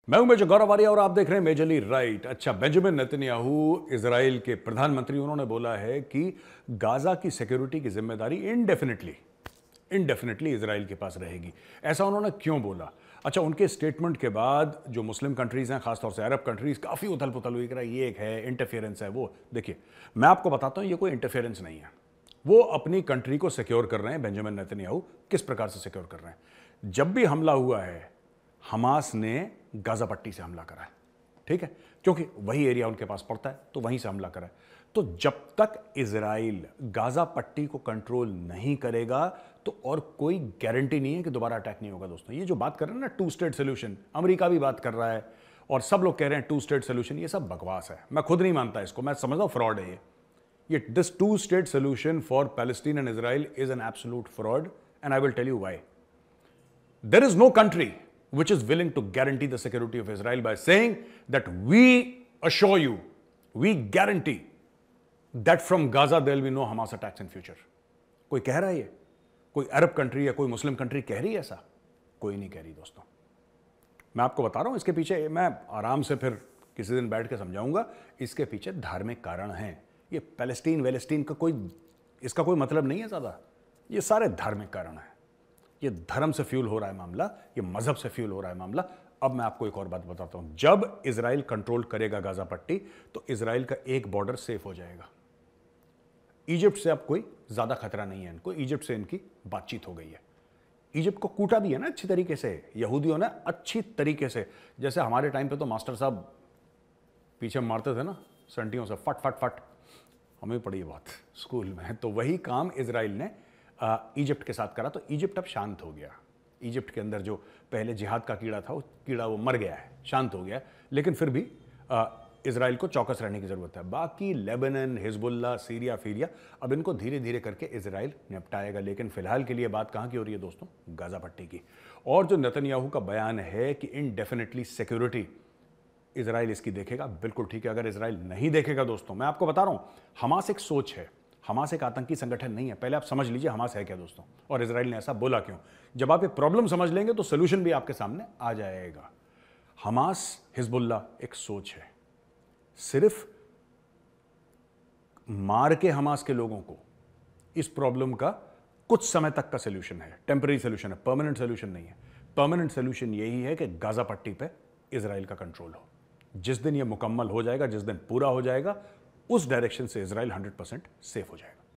मैं हूं मेजर गौरव आर्या और आप देख रहे हैं मेजरली राइट। अच्छा, बेंजामिन नेतन्याहू इजराइल के प्रधानमंत्री, उन्होंने बोला है कि गाजा की सिक्योरिटी की जिम्मेदारी इंडेफिनेटली इजराइल के पास रहेगी। ऐसा उन्होंने क्यों बोला? अच्छा, उनके स्टेटमेंट के बाद जो मुस्लिम कंट्रीज हैं, खासतौर से अरब कंट्रीज, काफी उथल पुथल हुई कि ये एक है इंटरफेरेंस है। वो देखिए, मैं आपको बताता हूं, ये कोई इंटरफेरेंस नहीं है। वो अपनी कंट्री को सिक्योर कर रहे हैं। बेंजामिन नेतन्याहू किस प्रकार से सिक्योर कर रहे हैं? जब भी हमला हुआ है, हमास ने गाजा पट्टी से हमला करा है, ठीक है, क्योंकि वही एरिया उनके पास पड़ता है, तो वहीं से हमला करा है। तो जब तक इजराइल गाजा पट्टी को कंट्रोल नहीं करेगा, तो और कोई गारंटी नहीं है कि दोबारा अटैक नहीं होगा। दोस्तों, ये जो बात कर रहे हैं ना, टू स्टेट सोल्यूशन, अमेरिका भी बात कर रहा है और सब लोग कह रहे हैं टू स्टेट सोल्यूशन, ये सब बकवास है। मैं खुद नहीं मानता इसको, मैं समझता हूं फ्रॉड है ये this two state solution for Palestine and Israel is an absolute fraud, and I will tell you why. There is no country which is willing to guarantee the security of Israel by saying that we assure you, we guarantee that from Gaza there will be no Hamas attacks in future. कोई कह रहा है ये? कोई Arab country या कोई Muslim country कह रही है ऐसा? कोई नहीं कह रही दोस्तों। मैं आपको बता रहा हूं, इसके पीछे मैं आराम से फिर किसी दिन बैठ के समझाऊंगा। इसके पीछे धार्मिक कारण हैं। ये पैलेस्टीन का इसका कोई मतलब नहीं है ज्यादा। ये सारे धार्मिक कारण हैं। ये धर्म से फ्यूल हो रहा है मामला, ये मजहब से फ्यूल हो रहा है मामला। अब मैं आपको एक और बात बताता हूं, जब इजराइल कंट्रोल करेगा गाजा पट्टी, तो इजराइल का एक बॉर्डर सेफ हो जाएगा। इजिप्ट से अब कोई ज्यादा खतरा नहीं है इनको। इजिप्ट से इनकी बातचीत हो गई है। इजिप्ट को कूटा भी है ना अच्छी तरीके से यहूदियों ने, अच्छी तरीके से। जैसे हमारे टाइम पे तो मास्टर साहब पीछे मारते थे ना संटियों से, फट फट फट, हमें पड़ी बात स्कूल में। तो वही काम इजराइल ने इजिप्ट के साथ करा, तो इजिप्ट अब शांत हो गया। इजिप्ट के अंदर जो पहले जिहाद का कीड़ा था, वो कीड़ा वो मर गया है, शांत हो गया। लेकिन फिर भी इजराइल को चौकस रहने की जरूरत है। बाकी लेबनान, हिजबुल्ला, सीरिया फीरिया, अब इनको धीरे धीरे करके इजराइल निपटाएगा। लेकिन फिलहाल के लिए बात कहां की हो रही है दोस्तों? गाजा पट्टी की। और जो नेतन्याहू का बयान है कि इनडेफिनेटली सिक्योरिटी इजराइल इसकी देखेगा, बिल्कुल ठीक है। अगर इजराइल नहीं देखेगा दोस्तों, मैं आपको बता रहा हूं, हमास एक सोच है, हमास एक आतंकी संगठन नहीं है। पहले आप समझ लीजिए हमास है क्या दोस्तों, और इजराइल ने ऐसा बोला क्यों। जब आप ये प्रॉब्लम समझ लेंगे तो सोल्यूशन भी आपके सामने आ जाएगा। हमास, हिजबुल्ला एक सोच है। सिर्फ मार के हमास के लोगों को इस प्रॉब्लम का कुछ समय तक का सोल्यूशन है, टेम्पररी सोल्यूशन है, परमानेंट सोल्यूशन नहीं है। परमानेंट सोल्यूशन यही है कि गाजा पट्टी पे इजराइल का कंट्रोल हो। जिस दिन ये मुकम्मल हो जाएगा, जिस दिन पूरा हो जाएगा, उस डायरेक्शन से इजराइल 100% सेफ हो जाएगा।